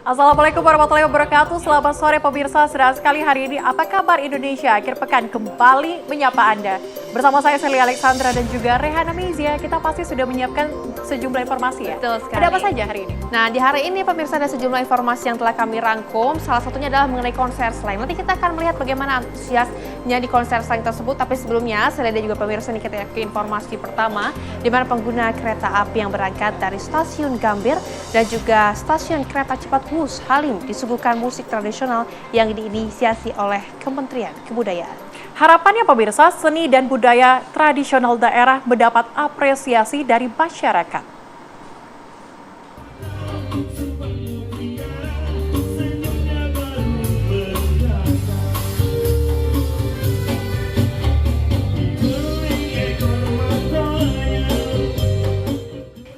Assalamualaikum warahmatullahi wabarakatuh. Selamat sore pemirsa, senang sekali hari ini. Apa kabar Indonesia? Akhir pekan kembali menyapa Anda. Bersama saya Sely Alexandra dan juga Rehana Mezia, kita pasti sudah menyiapkan sejumlah informasi ya. Betul sekali. Ada apa saja hari ini? Nah, di hari ini pemirsa ada sejumlah informasi yang telah kami rangkum. Salah satunya adalah mengenai konser Slank. Nanti kita akan melihat bagaimana antusiasnya di konser Slank tersebut. Tapi sebelumnya, Sely dan juga pemirsa ini kita ke informasi pertama, di mana pengguna kereta api yang berangkat dari stasiun Gambir dan juga stasiun kereta cepat Wush Halim disuguhkan musik tradisional yang diinisiasi oleh Kementerian Kebudayaan. Harapannya pemirsa, seni dan budaya tradisional daerah mendapat apresiasi dari masyarakat.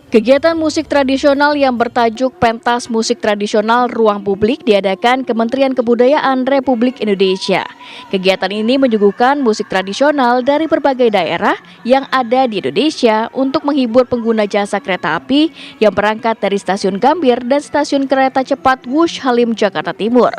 Kegiatan musik tradisional yang bertajuk Pentas Musik Tradisional Ruang Publik diadakan Kementerian Kebudayaan Republik Indonesia. Kegiatan ini menyuguhkan musik tradisional dari berbagai daerah yang ada di Indonesia untuk menghibur pengguna jasa kereta api yang berangkat dari stasiun Gambir dan stasiun kereta cepat Wush Halim, Jakarta Timur.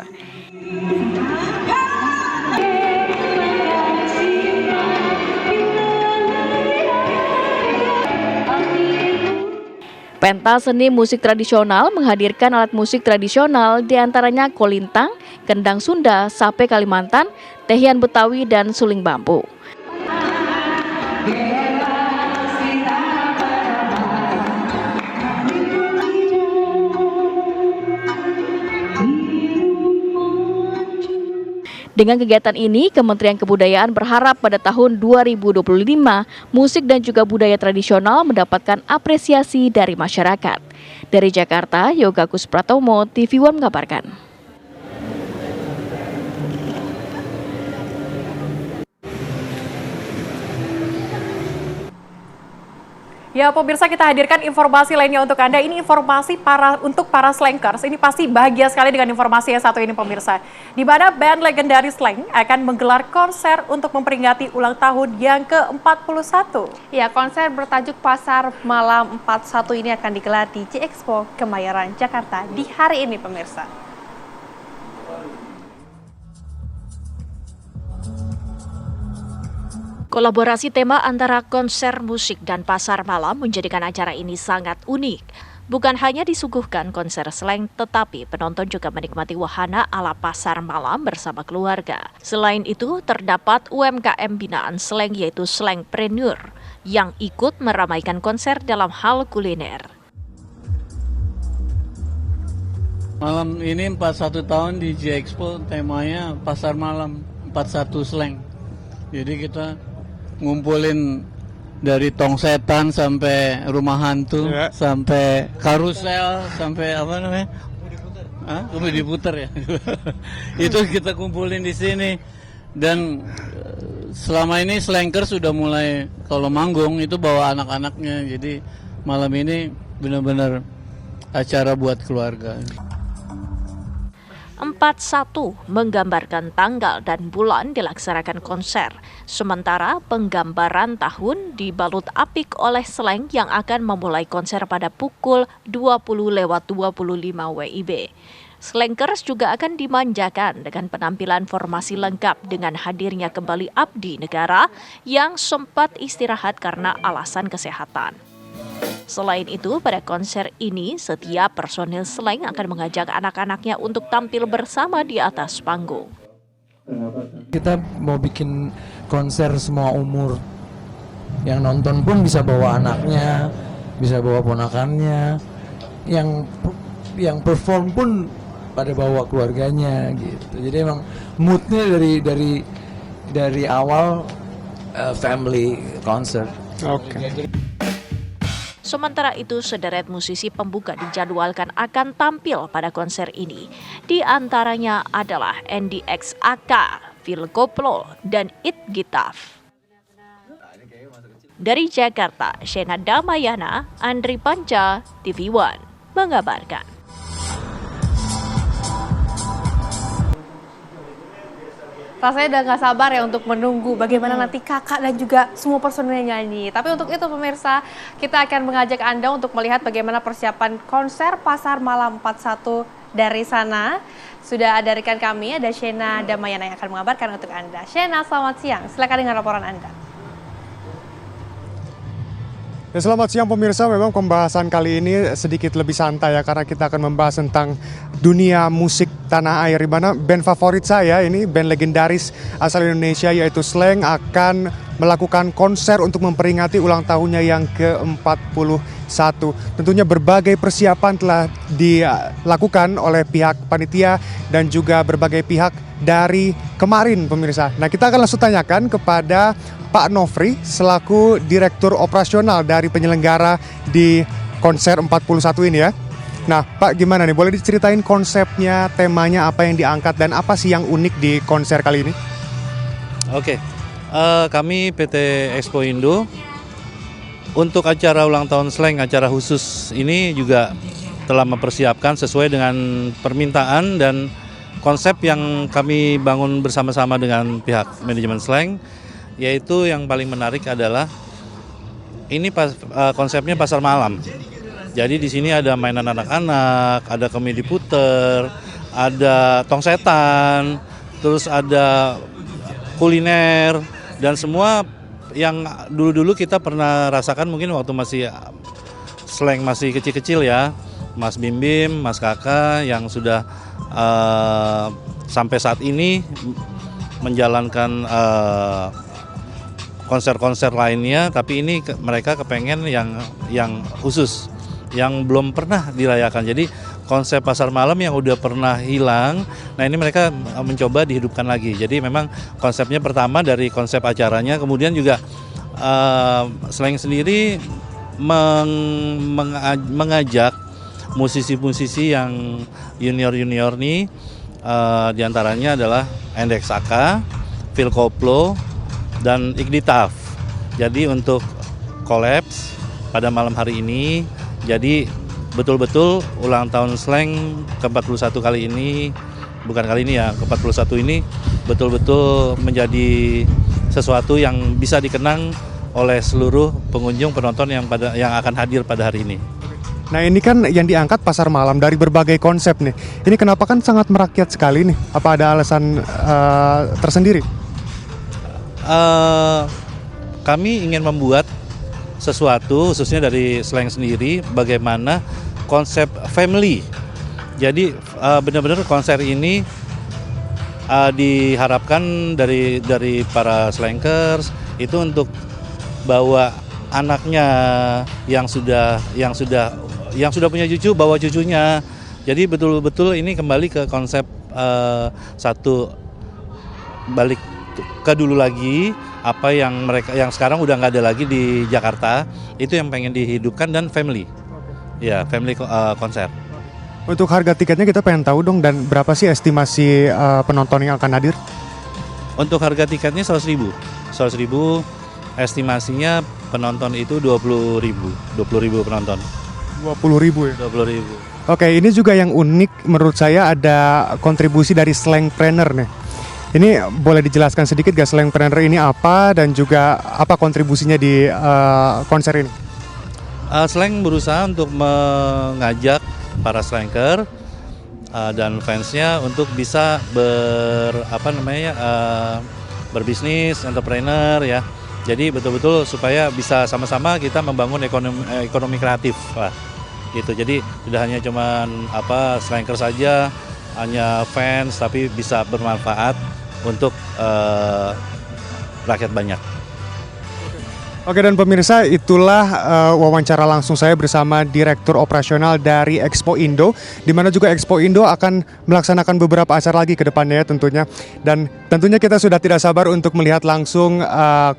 Pentas seni musik tradisional menghadirkan alat musik tradisional diantaranya kolintang, kendang Sunda, sape Kalimantan, tehian Betawi, dan suling bambu. Dengan kegiatan ini, Kementerian Kebudayaan berharap pada tahun 2025, musik dan juga budaya tradisional mendapatkan apresiasi dari masyarakat. Dari Jakarta, Yoga Gus Pratomo, TV One mengabarkan. Ya pemirsa, kita hadirkan informasi lainnya untuk Anda. Ini informasi untuk para slankers. Ini pasti bahagia sekali dengan informasi yang satu ini pemirsa. Di mana band legendaris Slank akan menggelar konser untuk memperingati ulang tahun yang ke-41. Ya, konser bertajuk Pasar Malam 41 ini akan digelar di J-Expo Kemayoran, Jakarta di hari ini pemirsa. Kolaborasi tema antara konser musik dan pasar malam menjadikan acara ini sangat unik. Bukan hanya disuguhkan konser Slank, tetapi penonton juga menikmati wahana ala pasar malam bersama keluarga. Selain itu, terdapat UMKM binaan Slank yaitu Slankpreneur yang ikut meramaikan konser dalam hal kuliner. Malam ini 41 tahun di J-Expo, temanya pasar malam 41 Slank. Jadi kita ngumpulin dari tong setan sampai rumah hantu, sampai karusel, sampai apa namanya? Diputer ya. Itu kita kumpulin di sini. Dan selama ini Slankers sudah mulai kalau manggung itu bawa anak-anaknya. Jadi malam ini benar-benar acara buat keluarga. 41 menggambarkan tanggal dan bulan dilaksanakan konser. Sementara penggambaran tahun dibalut apik oleh Slank yang akan memulai konser pada pukul 20.25 WIB. Slankers juga akan dimanjakan dengan penampilan formasi lengkap dengan hadirnya kembali abdi negara yang sempat istirahat karena alasan kesehatan. Selain itu, pada konser ini, setiap personil Slank akan mengajak anak-anaknya untuk tampil bersama di atas panggung. Kita mau bikin konser semua umur. Yang nonton pun bisa bawa anaknya, bisa bawa ponakannya. Yang perform pun pada bawa keluarganya gitu. Jadi emang moodnya dari awal family concert. Oke. Sementara itu, sederet musisi pembuka dijadwalkan akan tampil pada konser ini. Di antaranya adalah NDXAK, Phil Koplo, dan It Gitaf. Dari Jakarta, Shena Damayana, Andri Panca, TV One mengabarkan. Rasanya udah gak sabar ya untuk menunggu bagaimana nanti kakak dan juga semua personilnya nyanyi. Tapi untuk itu pemirsa, kita akan mengajak Anda untuk melihat bagaimana persiapan konser Pasar Malam 41 dari sana sudah ada rekan kami, ada Shena Damayana yang akan mengabarkan untuk Anda. Shena, selamat siang. Silakan dengan laporan Anda. Ya, selamat siang pemirsa, memang pembahasan kali ini sedikit lebih santai ya, karena kita akan membahas tentang dunia musik tanah air, di mana band favorit saya ini, band legendaris asal Indonesia yaitu Slank, akan melakukan konser untuk memperingati ulang tahunnya yang ke-41. Tentunya berbagai persiapan telah dilakukan oleh pihak panitia dan juga berbagai pihak dari kemarin pemirsa. Nah, kita akan langsung tanyakan kepada Pak Nofri selaku Direktur Operasional dari penyelenggara di konser 41 ini ya. Nah Pak, gimana nih, boleh diceritain konsepnya, temanya apa yang diangkat dan apa sih yang unik di konser kali ini? Oke, kami PT Expo Indo untuk acara ulang tahun Slank, acara khusus ini juga telah mempersiapkan sesuai dengan permintaan dan konsep yang kami bangun bersama-sama dengan pihak manajemen Slank. Yaitu yang paling menarik adalah ini konsepnya pasar malam. Jadi di sini ada mainan anak-anak, ada komedi puter, ada tongsetan, terus ada kuliner dan semua yang dulu-dulu kita pernah rasakan mungkin waktu masih Slank masih kecil-kecil ya. Mas Bim Bim, Mas Kakak yang sudah sampai saat ini menjalankan konser-konser lainnya, tapi ini mereka kepengen yang khusus, yang belum pernah dirayakan. Jadi konsep pasar malam yang udah pernah hilang, nah ini mereka mencoba dihidupkan lagi. Jadi memang konsepnya pertama dari konsep acaranya, kemudian juga Slank sendiri mengajak musisi-musisi yang junior-junior nih, diantaranya adalah Endek Saka, Phil Koplo, dan Ignitaf. Jadi untuk kolaps pada malam hari ini, jadi betul-betul ulang tahun Slank ke-41 kali ini, bukan kali ini ya, ke-41 ini betul-betul menjadi sesuatu yang bisa dikenang oleh seluruh pengunjung penonton yang akan hadir pada hari ini. Nah, ini kan yang diangkat pasar malam dari berbagai konsep nih. Ini kenapa kan sangat merakyat sekali nih? Apa ada alasan tersendiri? Kami ingin membuat sesuatu khususnya dari Slank sendiri, bagaimana konsep family. Jadi benar-benar konser ini diharapkan dari para Slankers itu untuk bawa anaknya yang sudah punya cucu, bawa cucunya. Jadi betul-betul ini kembali ke konsep satu, balik ke dulu lagi, apa yang sekarang udah nggak ada lagi di Jakarta, itu yang pengen dihidupkan, dan family. Ya, family konser. Untuk harga tiketnya kita pengen tahu dong, dan berapa sih estimasi penonton yang akan hadir? Untuk harga tiketnya 100.000. 100.000, estimasinya penonton itu 20.000 penonton. 20.000 ya? 20.000. Oke, ini juga yang unik menurut saya, ada kontribusi dari Slankpreneur nih. Ini boleh dijelaskan sedikit gak Slankpreneur ini apa, dan juga apa kontribusinya di konser ini? Slank berusaha untuk mengajak para Slanker dan fansnya untuk bisa berbisnis, entrepreneur ya. Jadi betul-betul supaya bisa sama-sama kita membangun ekonomi kreatif lah. Gitu. Jadi tidak hanya cuman Slanker saja, hanya fans, tapi bisa bermanfaat untuk rakyat banyak. Oke, dan pemirsa, itulah wawancara langsung saya bersama Direktur Operasional dari Expo Indo, di mana juga Expo Indo akan melaksanakan beberapa acara lagi ke depannya tentunya. Dan tentunya kita sudah tidak sabar untuk melihat langsung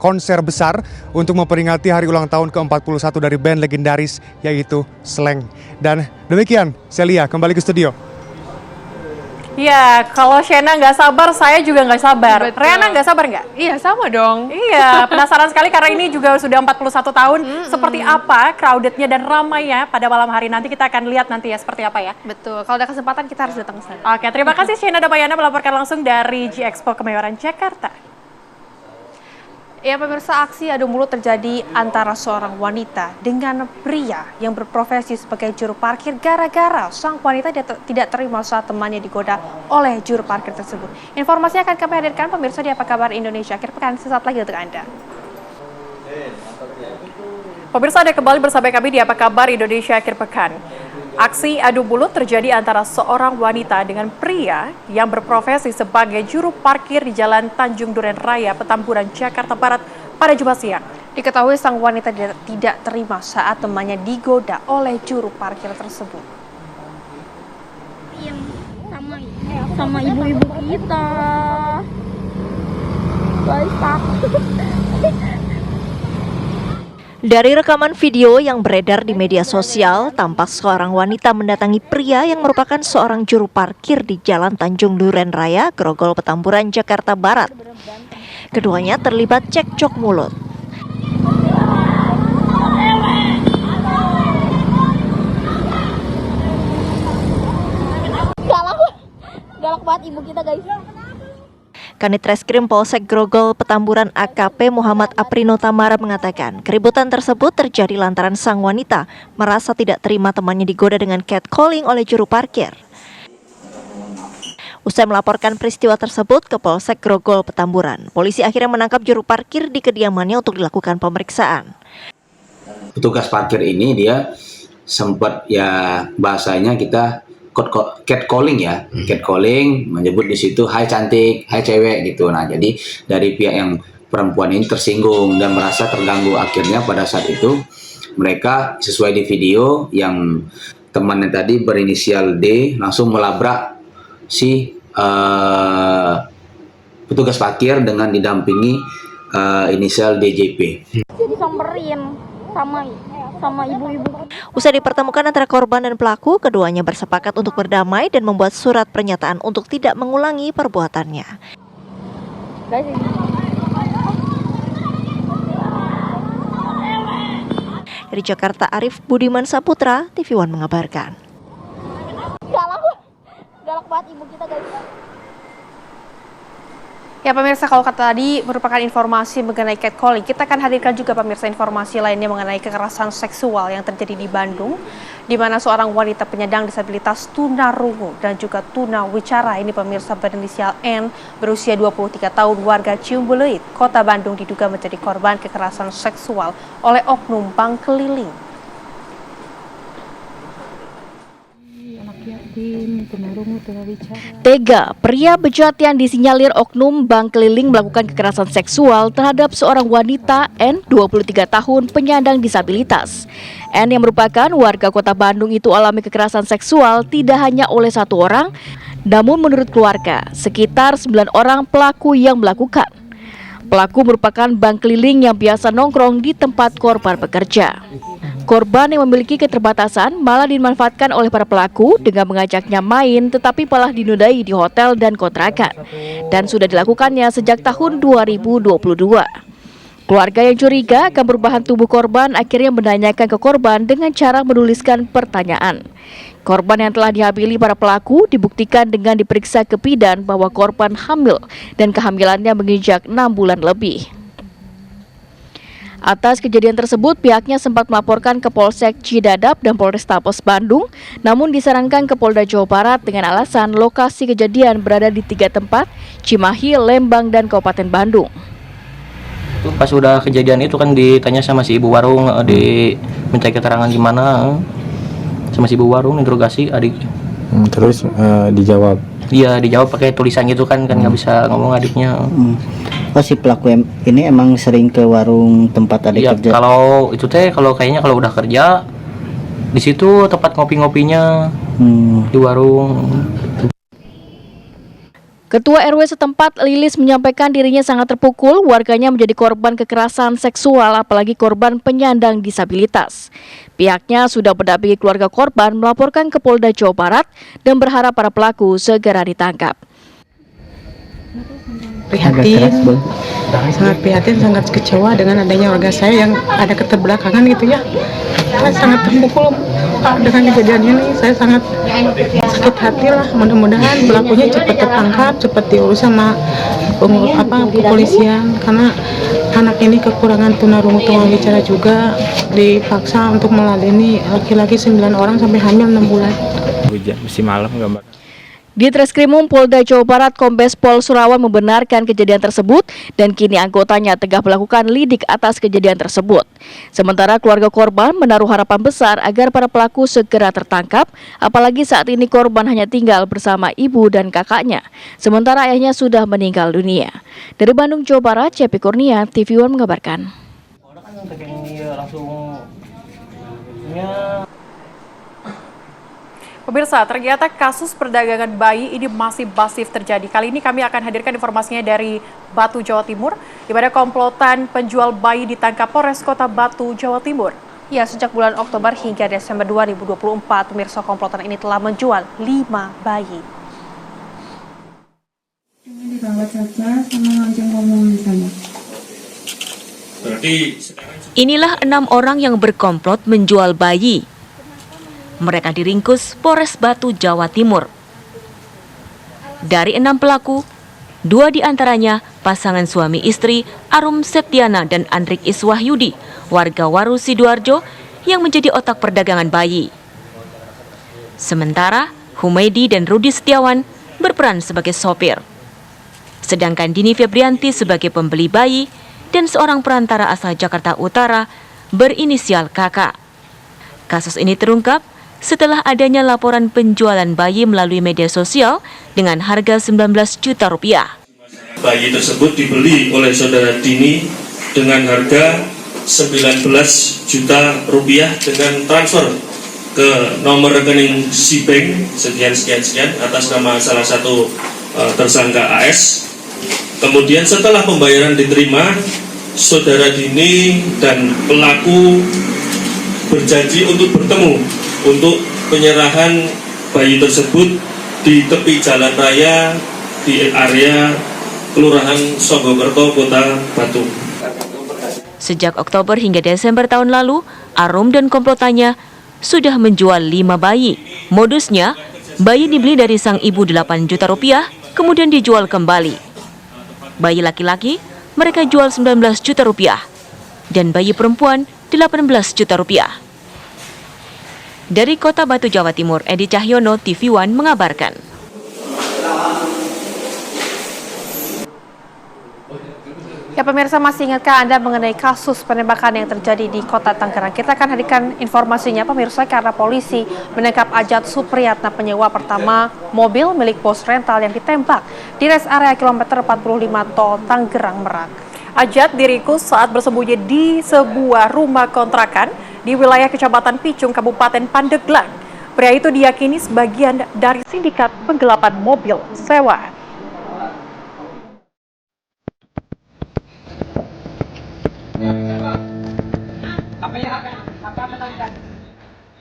konser besar untuk memperingati hari ulang tahun ke-41 dari band legendaris yaitu Slank. Dan demikian, Celia kembali ke studio. Iya, kalau Shena nggak sabar, saya juga nggak sabar. Betul. Riana nggak sabar nggak? Iya, sama dong. Iya, penasaran sekali karena ini juga sudah 41 tahun. Seperti apa crowdednya dan ramainya pada malam hari nanti, kita akan lihat nanti ya seperti apa ya. Betul, kalau ada kesempatan kita harus datang ke sana. Oke, terima kasih Shena Damayana melaporkan langsung dari G Expo Kemayoran, Jakarta. Ya pemirsa, aksi adu mulut terjadi antara seorang wanita dengan pria yang berprofesi sebagai juru parkir gara-gara sang wanita tidak terima saat temannya digoda oleh juru parkir tersebut. Informasinya akan kami hadirkan pemirsa di Apa Kabar Indonesia Akhir Pekan sesaat lagi untuk Anda. Pemirsa, Anda kembali bersama kami di Apa Kabar Indonesia Akhir Pekan. Aksi adu mulut terjadi antara seorang wanita dengan pria yang berprofesi sebagai juru parkir di Jalan Tanjung Duren Raya, Petamburan, Jakarta Barat pada Jumat siang. Diketahui sang wanita tidak terima saat temannya digoda oleh juru parkir tersebut. Sama ibu-ibu kita, guys, takut. Dari rekaman video yang beredar di media sosial, tampak seorang wanita mendatangi pria yang merupakan seorang juru parkir di Jalan Tanjung Duren Raya, Grogol, Petamburan, Jakarta Barat. Keduanya terlibat cekcok mulut. Galak banget ibu kita, guys. Kanit Reskrim Polsek Grogol, Petamburan AKP Muhammad Aprino Tamara mengatakan keributan tersebut terjadi lantaran sang wanita merasa tidak terima temannya digoda dengan catcalling oleh juru parkir. Usai melaporkan peristiwa tersebut ke Polsek Grogol, Petamburan, polisi akhirnya menangkap juru parkir di kediamannya untuk dilakukan pemeriksaan. Petugas parkir ini dia sempat ya bahasanya kita catcalling ya, catcalling, menyebut di situ hai cantik, hai cewek gitu. Nah, jadi dari pihak yang perempuan ini tersinggung dan merasa terganggu. Akhirnya pada saat itu mereka sesuai di video yang temannya tadi berinisial D langsung melabrak si petugas parkir dengan didampingi inisial DJP. Disamperin sama ibu-ibu. Usai dipertemukan antara korban dan pelaku, keduanya bersepakat untuk berdamai dan membuat surat pernyataan untuk tidak mengulangi perbuatannya. Dari Jakarta, Arif Budiman Saputra, TV One mengabarkan. Galak banget ibu kita, guys. Ya pemirsa, kalau kata tadi merupakan informasi mengenai catcalling, kita akan hadirkan juga pemirsa informasi lainnya mengenai kekerasan seksual yang terjadi di Bandung, di mana seorang wanita penyandang disabilitas tunarungu dan juga tunawicara ini pemirsa berinisial N berusia 23 tahun warga Ciumbuleuit, Kota Bandung diduga menjadi korban kekerasan seksual oleh oknum bank keliling. Tega, pria bejat yang disinyalir oknum bank keliling melakukan kekerasan seksual terhadap seorang wanita N, 23 tahun, penyandang disabilitas. N yang merupakan warga Kota Bandung itu alami kekerasan seksual tidak hanya oleh satu orang, namun menurut keluarga, sekitar 9 orang pelaku yang melakukan. Pelaku merupakan bank keliling yang biasa nongkrong di tempat korban bekerja. Korban yang memiliki keterbatasan malah dimanfaatkan oleh para pelaku dengan mengajaknya main, tetapi malah dinodai di hotel dan kontrakan. Dan sudah dilakukannya sejak tahun 2022. Keluarga yang curiga akan perubahan tubuh korban akhirnya menanyakan ke korban dengan cara menuliskan pertanyaan. Korban yang telah dihamili para pelaku dibuktikan dengan diperiksa ke bidan bahwa korban hamil dan kehamilannya menginjak 6 bulan lebih. Atas kejadian tersebut, pihaknya sempat melaporkan ke Polsek Cidadap dan Polrestabes Bandung, namun disarankan ke Polda Jawa Barat dengan alasan lokasi kejadian berada di 3 tempat, Cimahi, Lembang, dan Kabupaten Bandung. Pas udah kejadian itu kan ditanya sama si ibu warung, minta keterangan gimana, sama si ibu warung, interogasi adik. Terus dijawab? Iya, dijawab pakai tulisan gitu kan nggak bisa ngomong adiknya. Oh, si pelaku ini emang sering ke warung tempat adik kerja? Kalau itu kayaknya kalau udah kerja di situ tempat ngopi-ngopinya di warung. Ketua RW setempat Lilis menyampaikan dirinya sangat terpukul warganya menjadi korban kekerasan seksual, apalagi korban penyandang disabilitas. Pihaknya sudah mendampingi keluarga korban melaporkan ke Polda Jawa Barat dan berharap para pelaku segera ditangkap. Prihatin, sangat prihatin, sangat kecewa dengan adanya warga saya yang ada keterbelakangan gitu ya. Saya sangat terpukul dengan kejadian ini. Saya sangat sakit hati lah. Mudah-mudahan pelakunya cepat tertangkap, cepat diurus sama kepolisian, karena anak ini kekurangan tunarungu tunawicara juga, dipaksa untuk meladeni laki-laki 9 orang sampai hamil 6 bulan. Hujan mesti malam gambar. Di Treskrimum Polda Jawa Barat, Kombes Pol Surawan membenarkan kejadian tersebut dan kini anggotanya tengah melakukan lidik atas kejadian tersebut. Sementara keluarga korban menaruh harapan besar agar para pelaku segera tertangkap, apalagi saat ini korban hanya tinggal bersama ibu dan kakaknya, sementara ayahnya sudah meninggal dunia. Dari Bandung, Jawa Barat, Cepi Kurnia, TV One mengabarkan. Pemirsa, ternyata kasus perdagangan bayi ini masih masif terjadi. Kali ini kami akan hadirkan informasinya dari Batu, Jawa Timur, di mana komplotan penjual bayi ditangkap Polres Kota Batu, Jawa Timur. Ya, sejak bulan Oktober hingga Desember 2024, pemirsa, komplotan ini telah menjual 5 bayi. Dirawat saja sama langsung ngomong sana. Inilah 6 orang yang berkomplot menjual bayi. Mereka diringkus Polres Batu, Jawa Timur. Dari 6 pelaku, 2 diantaranya pasangan suami istri Arum Septiana dan Andrik Iswahyudi, warga Waru Sidoarjo, yang menjadi otak perdagangan bayi. Sementara Humaydi dan Rudi Setiawan berperan sebagai sopir. Sedangkan Dini Febrianti sebagai pembeli bayi dan seorang perantara asal Jakarta Utara berinisial KK. Kasus ini terungkap setelah adanya laporan penjualan bayi melalui media sosial dengan harga 19 juta rupiah. Bayi tersebut dibeli oleh saudara Dini dengan harga 19 juta rupiah dengan transfer ke nomor rekening Sibank sekian atas nama salah satu tersangka AS. Kemudian setelah pembayaran diterima, saudara Dini dan pelaku berjanji untuk bertemu untuk penyerahan bayi tersebut di tepi jalan raya di area Kelurahan Songgokerto, Kota Batu. Sejak Oktober hingga Desember tahun lalu, Arum dan komplotannya sudah menjual 5 bayi. Modusnya, bayi dibeli dari sang ibu 8 juta rupiah, kemudian dijual kembali. Bayi laki-laki mereka jual 19 juta rupiah dan bayi perempuan 18 juta rupiah. Dari Kota Batu, Jawa Timur, Edi Cahyono, TV One mengabarkan. Ya, pemirsa, masih ingatkah Anda mengenai kasus penembakan yang terjadi di Kota Tangerang? Kita akan hadirkan informasinya, pemirsa, karena polisi menangkap Ajat Supriyatna, penyewa pertama mobil milik bos rental yang ditembak di res area kilometer 45 Tol Tangerang Merak. Ajat diringkus saat bersembunyi di sebuah rumah kontrakan di wilayah Kecamatan Picung, Kabupaten Pandeglang. Pria itu diyakini sebagian dari sindikat penggelapan mobil sewa.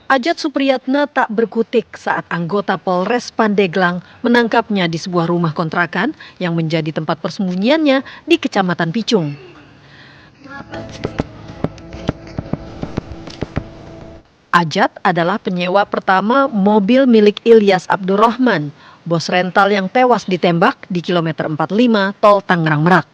Ajat Supriyatna tak berkutik saat anggota Polres Pandeglang menangkapnya di sebuah rumah kontrakan yang menjadi tempat persembunyiannya di Kecamatan Picung. Ajat adalah penyewa pertama mobil milik Ilyas Abdurrahman, bos rental yang tewas ditembak di kilometer 45 Tol Tangerang Merak.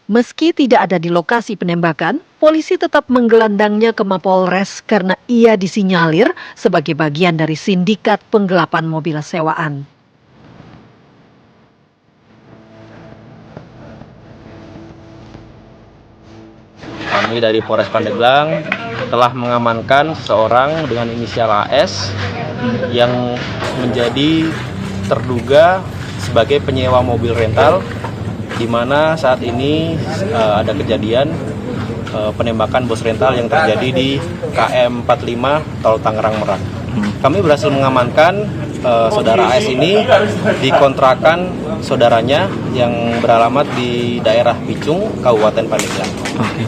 Meski tidak ada di lokasi penembakan, polisi tetap menggelandangnya ke Mapolres karena ia disinyalir sebagai bagian dari sindikat penggelapan mobil sewaan. Kami dari Polres Pandeglang telah mengamankan seseorang dengan inisial AS yang menjadi terduga sebagai penyewa mobil rental, di mana saat ini ada kejadian penembakan bos rental yang terjadi di KM 45 Tol Tangerang Merak. Kami berhasil mengamankan saudara AS ini di kontrakan saudaranya yang beralamat di daerah Picung, Kabupaten Pandeglang.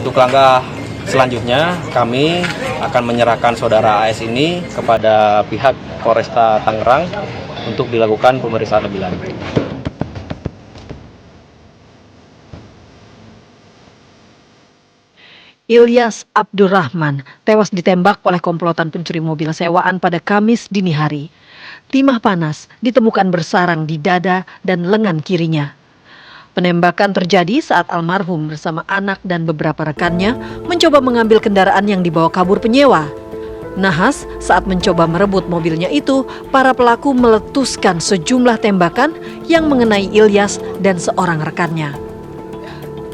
Untuk langkah selanjutnya, kami akan menyerahkan saudara AS ini kepada pihak Polresta Tangerang untuk dilakukan pemeriksaan lebih lanjut. Ilyas Abdurrahman tewas ditembak oleh komplotan pencuri mobil sewaan pada Kamis dini hari. Timah panas ditemukan bersarang di dada dan lengan kirinya. Penembakan terjadi saat almarhum bersama anak dan beberapa rekannya mencoba mengambil kendaraan yang dibawa kabur penyewa. Nahas, saat mencoba merebut mobilnya itu, para pelaku meletuskan sejumlah tembakan yang mengenai Ilyas dan seorang rekannya.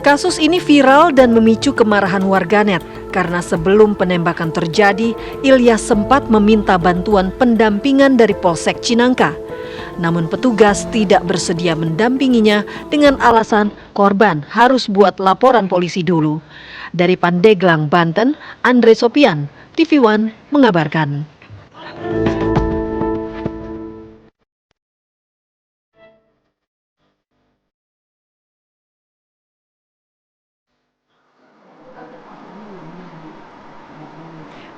Kasus ini viral dan memicu kemarahan warganet karena sebelum penembakan terjadi, Ilyas sempat meminta bantuan pendampingan dari Polsek Cinangka. Namun petugas tidak bersedia mendampinginya dengan alasan korban harus buat laporan polisi dulu. Dari Pandeglang, Banten, Andre Sopian, TV One mengabarkan.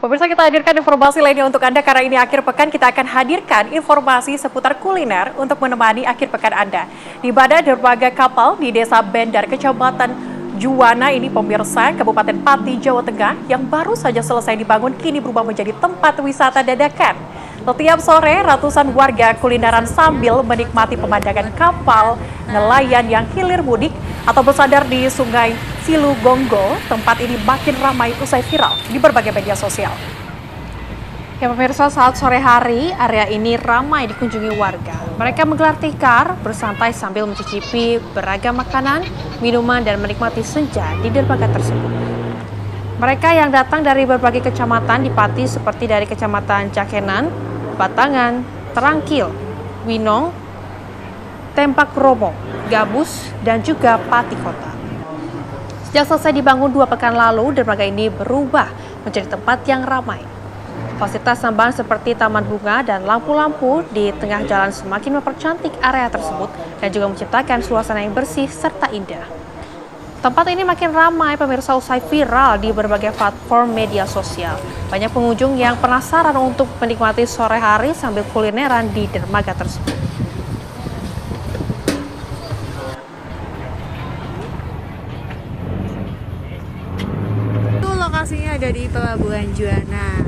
Pemirsa, kita hadirkan informasi lainnya untuk Anda karena ini akhir pekan kita akan hadirkan informasi seputar kuliner untuk menemani akhir pekan Anda. Di mana dermaga kapal di Desa Bendar, Kecamatan Juwana ini pemirsa, Kabupaten Pati, Jawa Tengah yang baru saja selesai dibangun kini berubah menjadi tempat wisata dadakan. Setiap sore ratusan warga kulineran sambil menikmati pemandangan kapal nelayan yang hilir mudik atau bersandar di Sungai Silugonggo. Tempat ini makin ramai usai viral di berbagai media sosial. Ya pemirsa, saat sore hari, area ini ramai dikunjungi warga. Mereka menggelar tikar, bersantai sambil mencicipi beragam makanan, minuman, dan menikmati senja di dermaga tersebut. Mereka yang datang dari berbagai kecamatan di Pati seperti dari Kecamatan Cakenan, Batangan, Terangkil, Winong, Tempak Romo, Gabus, dan juga Pati Kota. Sejak selesai dibangun 2 pekan lalu, dermaga ini berubah menjadi tempat yang ramai. Fasilitas tambahan seperti taman bunga dan lampu-lampu di tengah jalan semakin mempercantik area tersebut dan juga menciptakan suasana yang bersih serta indah. Tempat ini makin ramai pemirsa usai viral di berbagai platform media sosial. Banyak pengunjung yang penasaran untuk menikmati sore hari sambil kulineran di dermaga tersebut. Itu lokasinya ada di Pelabuhan Juwana.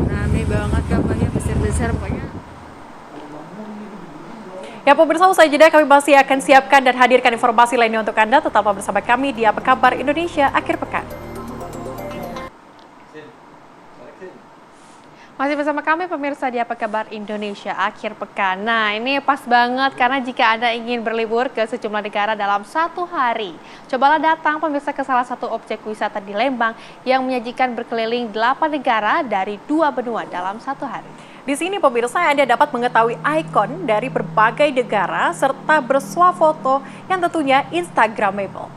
Rame banget kapalnya, besar-besar pokoknya. Ya pemirsa, usai jeda kami masih akan siapkan dan hadirkan informasi lainnya untuk Anda. Tetaplah bersama kami di Apa Kabar Indonesia Akhir Pekan. Masih bersama kami pemirsa di Apa Kabar Indonesia Akhir Pekan. Nah, ini pas banget karena jika Anda ingin berlibur ke sejumlah negara dalam 1 hari, cobalah datang pemirsa ke salah satu objek wisata di Lembang yang menyajikan berkeliling 8 negara dari 2 benua dalam 1 hari. Di sini pemirsa, Anda dapat mengetahui ikon dari berbagai negara serta bersuah foto yang tentunya Instagramable.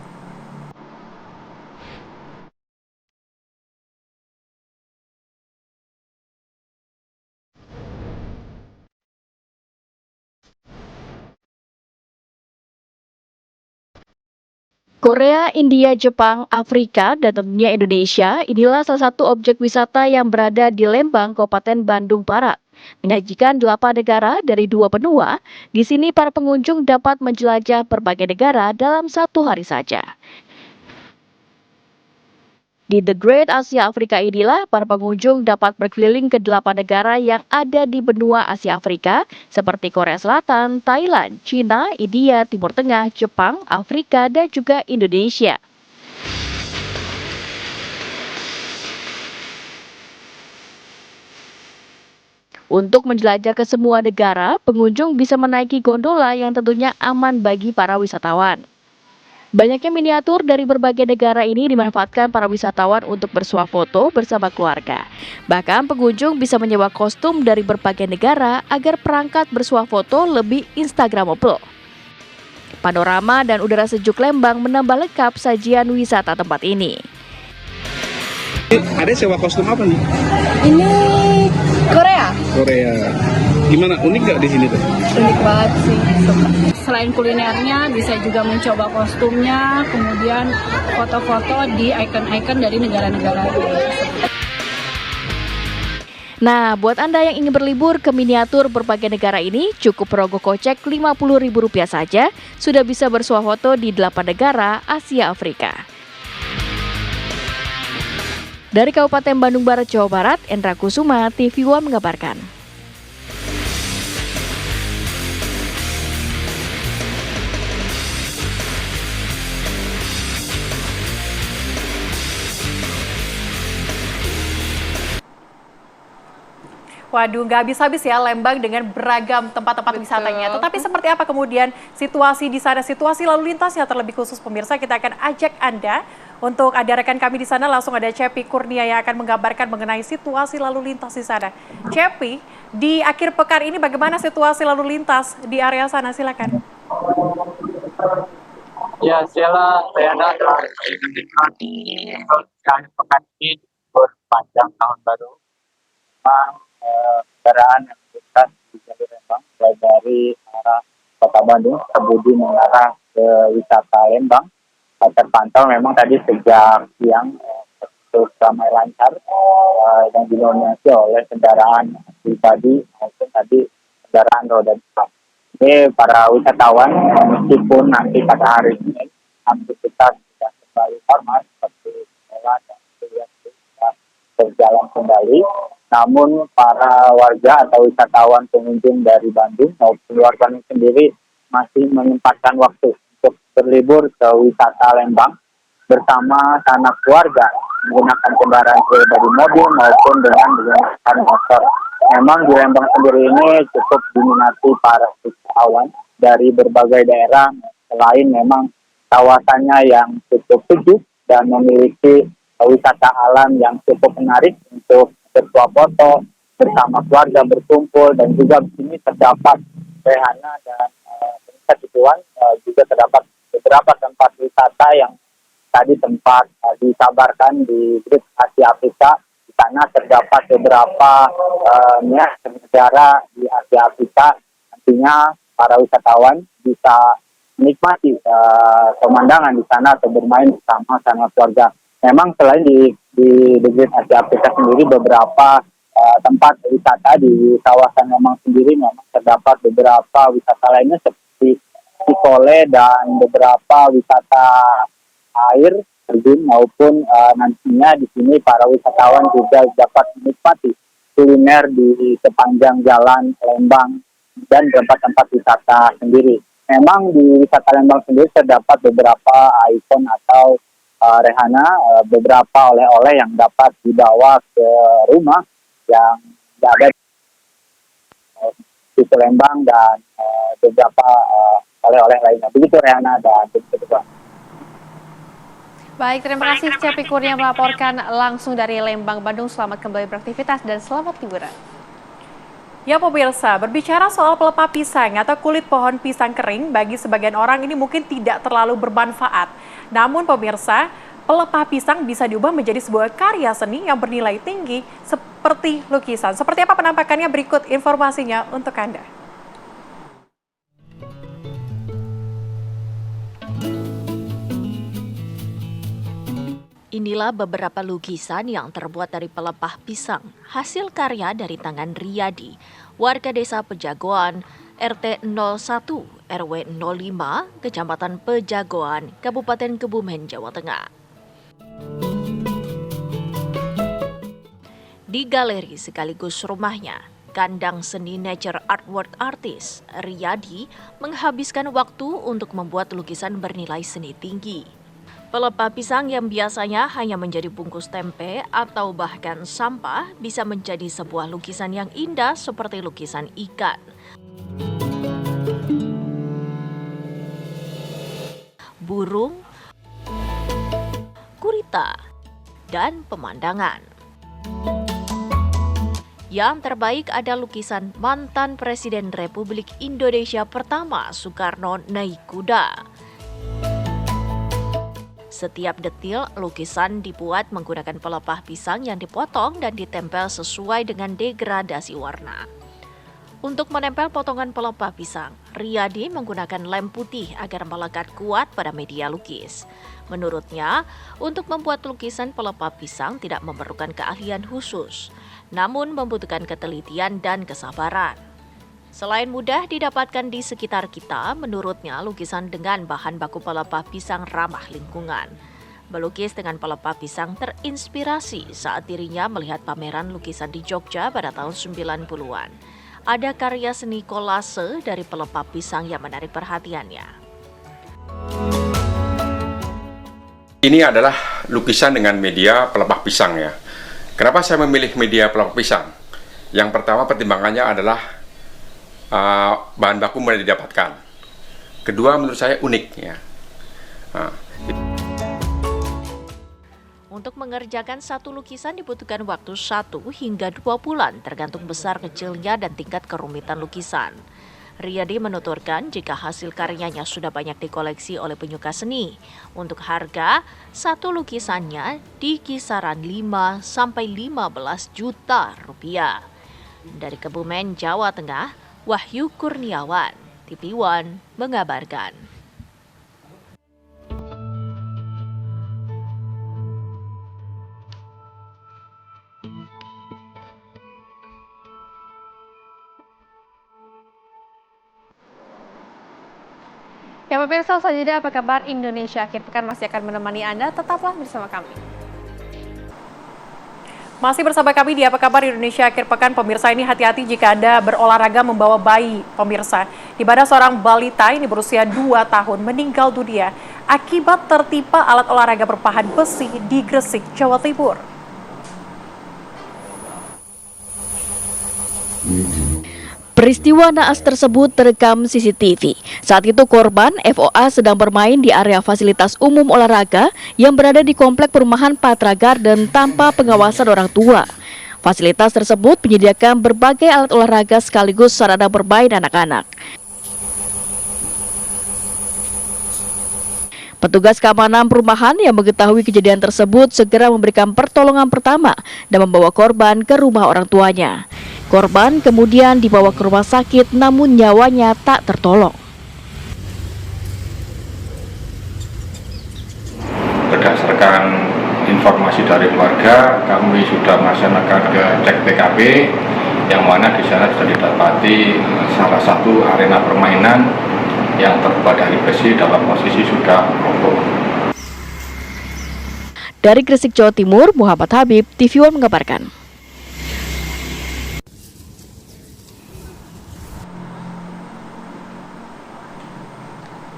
Korea, India, Jepang, Afrika, dan tentunya Indonesia, inilah salah satu objek wisata yang berada di Lembang, Kabupaten Bandung Barat. Menyajikan 8 negara dari 2 benua, di sini para pengunjung dapat menjelajah berbagai negara dalam 1 hari saja. Di The Great Asia Afrika inilah para pengunjung dapat berkeliling ke 8 negara yang ada di benua Asia Afrika seperti Korea Selatan, Thailand, Cina, India, Timur Tengah, Jepang, Afrika, dan juga Indonesia. Untuk menjelajah ke semua negara, pengunjung bisa menaiki gondola yang tentunya aman bagi para wisatawan. Banyaknya miniatur dari berbagai negara ini dimanfaatkan para wisatawan untuk bersuah foto bersama keluarga. Bahkan pengunjung bisa menyewa kostum dari berbagai negara agar perangkat bersuah foto lebih Instagramable. Panorama dan udara sejuk Lembang menambah lengkap sajian wisata tempat ini. Ada sewa kostum apa nih? Ini Korea. Korea. Gimana, unik nggak di sini tuh? Unik banget sih. Selain kulinernya, bisa juga mencoba kostumnya, kemudian foto-foto di ikon-ikon dari negara-negara. Nah, buat Anda yang ingin berlibur ke miniatur berbagai negara ini, cukup merogoh kocek Rp50.000 saja, sudah bisa bersuah foto di 8 negara Asia Afrika. Dari Kabupaten Bandung Barat, Jawa Barat, Endra Kusuma, TV One mengabarkan. Waduh, nggak habis-habis ya Lembang dengan beragam tempat-tempat wisatanya. Tetapi seperti apa kemudian situasi di sana, situasi lalu lintasnya terlebih khusus pemirsa, kita akan ajak Anda untuk ada rekan kami di sana, langsung ada Cepi Kurnia yang akan menggambarkan mengenai situasi lalu lintas di sana. Cepi, di akhir pekan ini bagaimana situasi lalu lintas di area sana? Silakan. Ya, Sheila, Riana, di akhir pekan ini berpanjang tahun baru. Kendaraan yang melintas di jalur Lembang mulai dari arah Kota Bandung terbudi mengarah ke wisata Lembang terpantau memang tadi sejak siang cukup ramai lancar yang didominasi oleh kendaraan pribadi maupun tadi kendaraan roda 2. Ini para wisatawan meskipun nanti pada hari ini aktivitas sudah kembali normal seperti sekolah dan kuliah sudah berjalan kembali. Namun para warga atau wisatawan pengunjung dari Bandung maupun warganya sendiri masih menyempatkan waktu untuk berlibur ke wisata Lembang bersama sanak keluarga menggunakan kendaraan dari mobil maupun dengan menggunakan motor. Memang di Lembang sendiri ini cukup diminati para wisatawan dari berbagai daerah selain memang kawasannya yang cukup sejuk dan memiliki wisata alam yang cukup menarik untuk bersuah foto bersama keluarga berkumpul, dan juga di sini terdapat rehana dan tempat hiburan, juga terdapat beberapa tempat wisata yang tadi tempat disabarkan di Grup Asia Afrika. Di sana terdapat beberapa negara di Asia Afrika. Nantinya para wisatawan bisa menikmati pemandangan di sana atau bermain bersama keluarga. Memang selain di Great Asia Afrika sendiri beberapa tempat wisata di kawasan Lembang sendiri memang terdapat beberapa wisata lainnya seperti Cikole dan beberapa wisata air terjun maupun nantinya di sini para wisatawan juga dapat menikmati kuliner di sepanjang jalan Lembang dan tempat-tempat wisata sendiri. Memang di wisata Lembang sendiri terdapat beberapa ikon atau rehana, beberapa oleh-oleh yang dapat dibawa ke rumah yang ada di Lembang dan beberapa oleh-oleh lainnya. Begitu rehana dan begitu. Baik, terima kasih Cepi Kurnia melaporkan langsung dari Lembang, Bandung. Selamat kembali beraktivitas dan selamat liburan. Ya pemirsa, berbicara soal pelepah pisang atau kulit pohon pisang kering, bagi sebagian orang ini mungkin tidak terlalu bermanfaat. Namun pemirsa, pelepah pisang bisa diubah menjadi sebuah karya seni yang bernilai tinggi seperti lukisan. Seperti apa penampakannya, berikut informasinya untuk Anda. Inilah beberapa lukisan yang terbuat dari pelepah pisang, hasil karya dari tangan Riyadi, warga desa Pejagoan, RT 01, RW 05, Kecamatan Pejagoan, Kabupaten Kebumen, Jawa Tengah. Di galeri sekaligus rumahnya, kandang seni nature artwork artist, Riyadi menghabiskan waktu untuk membuat lukisan bernilai seni tinggi. Pelepah pisang yang biasanya hanya menjadi bungkus tempe atau bahkan sampah bisa menjadi sebuah lukisan yang indah seperti lukisan ikan, burung, gurita, dan pemandangan. Yang terbaik ada lukisan mantan Presiden Republik Indonesia pertama Soekarno naik kuda. Setiap detil lukisan dibuat menggunakan pelepah pisang yang dipotong dan ditempel sesuai dengan degradasi warna. Untuk menempel potongan pelepah pisang, Riyadi menggunakan lem putih agar melekat kuat pada media lukis. Menurutnya, untuk membuat lukisan pelepah pisang tidak memerlukan keahlian khusus, namun membutuhkan ketelitian dan kesabaran. Selain mudah didapatkan di sekitar kita, menurutnya lukisan dengan bahan baku pelepah pisang ramah lingkungan. Melukis dengan pelepah pisang terinspirasi saat dirinya melihat pameran lukisan di Jogja pada tahun 90-an. Ada karya seni kolase dari pelepah pisang yang menarik perhatiannya. Ini adalah lukisan dengan media pelepah pisang ya. Kenapa saya memilih media pelepah pisang? Yang pertama pertimbangannya adalah bahan baku mudah didapatkan. Kedua menurut saya unik ya. Untuk mengerjakan satu lukisan dibutuhkan waktu 1 hingga 2 bulan tergantung besar kecilnya dan tingkat kerumitan lukisan. Riyadi menuturkan jika hasil karyanya sudah banyak dikoleksi oleh penyuka seni. Untuk harga, satu lukisannya di kisaran 5 sampai 15 juta rupiah. Dari Kebumen, Jawa Tengah, Wahyu Kurniawan, TV One mengabarkan. Ya pemirsa, selanjutnya apa kabar Indonesia Akhir Pekan masih akan menemani Anda, tetaplah bersama kami. Masih bersama kami di Apa Kabar Indonesia Akhir Pekan, pemirsa. Ini hati-hati jika Anda berolahraga membawa bayi, pemirsa. Di mana seorang balita ini berusia 2 tahun meninggal dunia akibat tertimpa alat olahraga berbahan besi di Gresik, Jawa Timur. Peristiwa naas tersebut terekam CCTV. Saat itu korban FOA sedang bermain di area fasilitas umum olahraga yang berada di komplek perumahan Patra Garden tanpa pengawasan orang tua. Fasilitas tersebut menyediakan berbagai alat olahraga sekaligus sarana bermain anak-anak. Petugas keamanan perumahan yang mengetahui kejadian tersebut segera memberikan pertolongan pertama dan membawa korban ke rumah orang tuanya. Korban kemudian dibawa ke rumah sakit namun nyawanya tak tertolong. Berdasarkan informasi dari keluarga, kami sudah melaksanakan ke cek TKP yang mana di sana sudah didapati salah satu arena permainan yang terbuat dari besi dalam posisi sudah roboh. Dari Gresik, Jawa Timur, Muhammad Habib, TV One mengabarkan.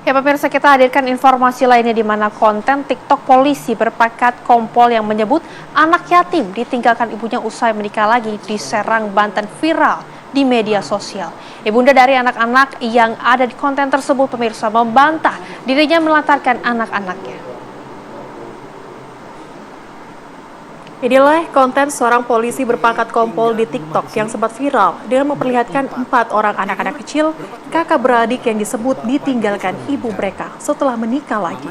Ya pemirsa, kita hadirkan informasi lainnya di mana konten TikTok polisi berpangkat kompol yang menyebut anak yatim ditinggalkan ibunya usai menikah lagi di Serang, Banten viral di media sosial. Ibunda dari anak-anak yang ada di konten tersebut, pemirsa, membantah dirinya melantarkan anak-anaknya. Inilah konten seorang polisi berpangkat kompol di TikTok yang sempat viral dengan memperlihatkan 4 orang anak-anak kecil, kakak beradik yang disebut ditinggalkan ibu mereka setelah menikah lagi.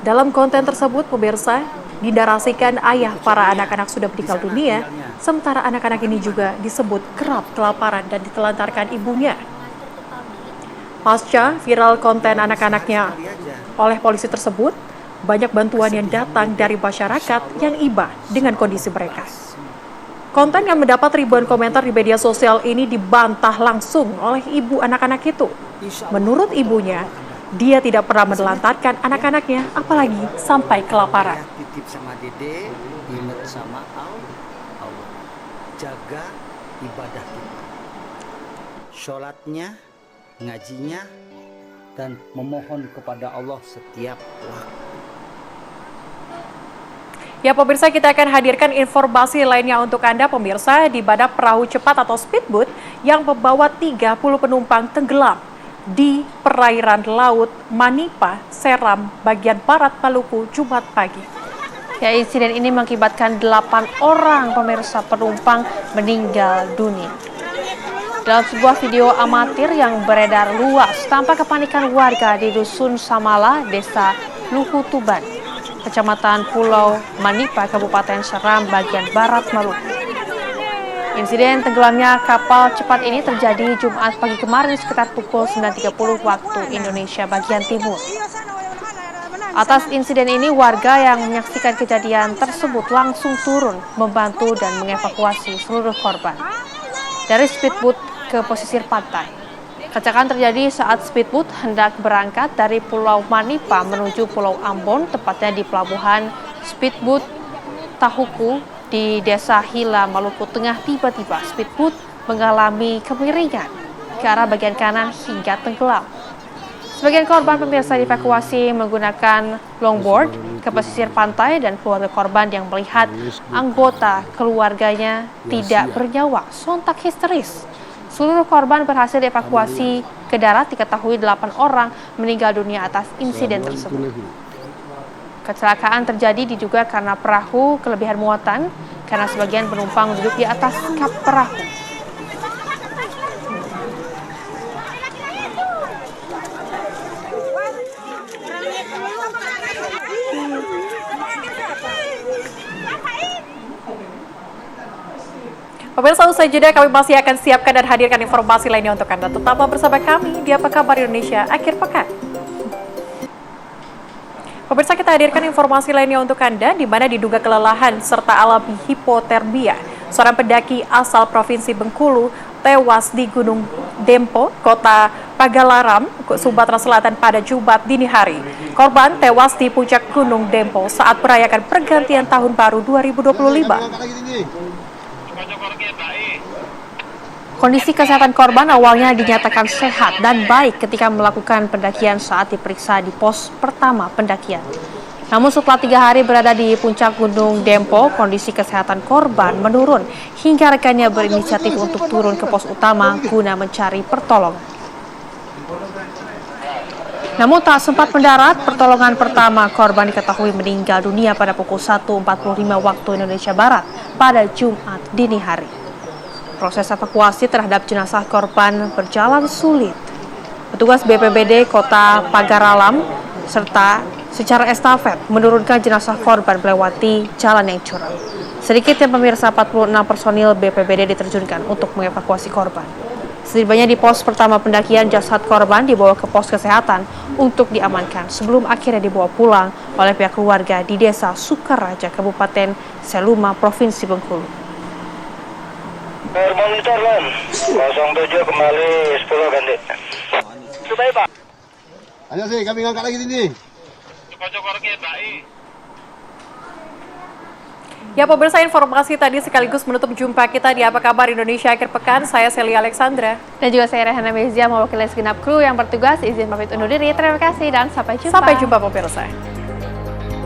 Dalam konten tersebut, pemirsa, dinarasikan ayah para anak-anak sudah meninggal dunia, sementara anak-anak ini juga disebut kerap kelaparan dan ditelantarkan ibunya. Pasca viral konten anak-anaknya oleh polisi tersebut, banyak bantuan yang datang dari masyarakat yang iba dengan kondisi mereka. Konten yang mendapat ribuan komentar di media sosial ini dibantah langsung oleh ibu anak-anak itu. Menurut ibunya, dia tidak pernah menelantarkan anak-anaknya, apalagi sampai kelaparan. Titip sama Dede, ingat sama Allah, jaga ibadah kita, sholatnya, ngajinya, dan memohon kepada Allah setiap waktu. Ya pemirsa, kita akan hadirkan informasi lainnya untuk Anda pemirsa, di mana perahu cepat atau speedboat yang membawa 30 penumpang tenggelam di perairan laut Manipa, Seram, bagian barat Maluku, Jumat pagi. Ya, insiden ini mengakibatkan 8 orang pemirsa penumpang meninggal dunia. Dalam sebuah video amatir yang beredar luas, tampak kepanikan warga di Dusun Samala, Desa Luhutuban, Kecamatan Pulau Manipa, Kabupaten Seram, bagian barat Maluku. Insiden tenggelamnya kapal cepat ini terjadi Jumat pagi kemarin sekitar pukul 9.30 waktu Indonesia bagian timur. Atas insiden ini, warga yang menyaksikan kejadian tersebut langsung turun membantu dan mengevakuasi seluruh korban dari speedboat ke pesisir pantai. Kecelakaan terjadi saat speedboat hendak berangkat dari Pulau Manipa menuju Pulau Ambon, tepatnya di pelabuhan speedboat Tahuku di Desa Hila, Maluku Tengah. Tiba-tiba speedboat mengalami kemiringan ke arah bagian kanan hingga tenggelam. Sebagian korban pemirsa dievakuasi menggunakan longboard ke pesisir pantai dan keluarga korban yang melihat anggota keluarganya tidak bernyawa sontak histeris. Seluruh korban berhasil dievakuasi ke darat, diketahui 8 orang meninggal dunia atas insiden tersebut. Kecelakaan terjadi diduga karena perahu kelebihan muatan karena sebagian penumpang duduk di atas kap perahu. Pemirsa, usai jeda kami masih akan siapkan dan hadirkan informasi lainnya untuk Anda. Tetaplah bersama kami di Apa Kabar Indonesia Akhir Pekan. Pemirsa, kita hadirkan informasi lainnya untuk Anda, di mana diduga kelelahan serta alami hipotermia. Seorang pendaki asal Provinsi Bengkulu tewas di Gunung Dempo, Kota Pagalaram, Sumatera Selatan pada Jumat dini hari. Korban tewas di puncak Gunung Dempo saat merayakan pergantian tahun baru 2025. Kondisi kesehatan korban awalnya dinyatakan sehat dan baik ketika melakukan pendakian saat diperiksa di pos pertama pendakian. Namun setelah 3 hari berada di puncak Gunung Dempo, kondisi kesehatan korban menurun hingga rekannya berinisiatif untuk turun ke pos utama guna mencari pertolongan. Namun tak sempat mendarat, pertolongan pertama korban diketahui meninggal dunia pada pukul 1.45 waktu Indonesia Barat pada Jumat dini hari. Proses evakuasi terhadap jenazah korban berjalan sulit. Petugas BPBD Kota Pagaralam serta secara estafet menurunkan jenazah korban melewati jalan yang curam. Sedikitnya pemirsa 46 personil BPBD diterjunkan untuk mengevakuasi korban. Setibanya di pos pertama pendakian, jasad korban dibawa ke pos kesehatan untuk diamankan sebelum akhirnya dibawa pulang oleh pihak keluarga di Desa Sukaraja, Kabupaten Seluma, Provinsi Bengkulu. Monitor Lan 07 kembali 10 ganti. Baik Pak. Ayo sih kami ngangkat lagi sini. Ya pemirsa, informasi tadi sekaligus menutup jumpa kita di Apa Kabar Indonesia Akhir Pekan. Saya Celia Alexandra. Dan juga saya Rehana Mezia mewakili segenap kru yang bertugas. Izin pamit undur diri. Terima kasih dan sampai jumpa. Sampai jumpa pemirsa.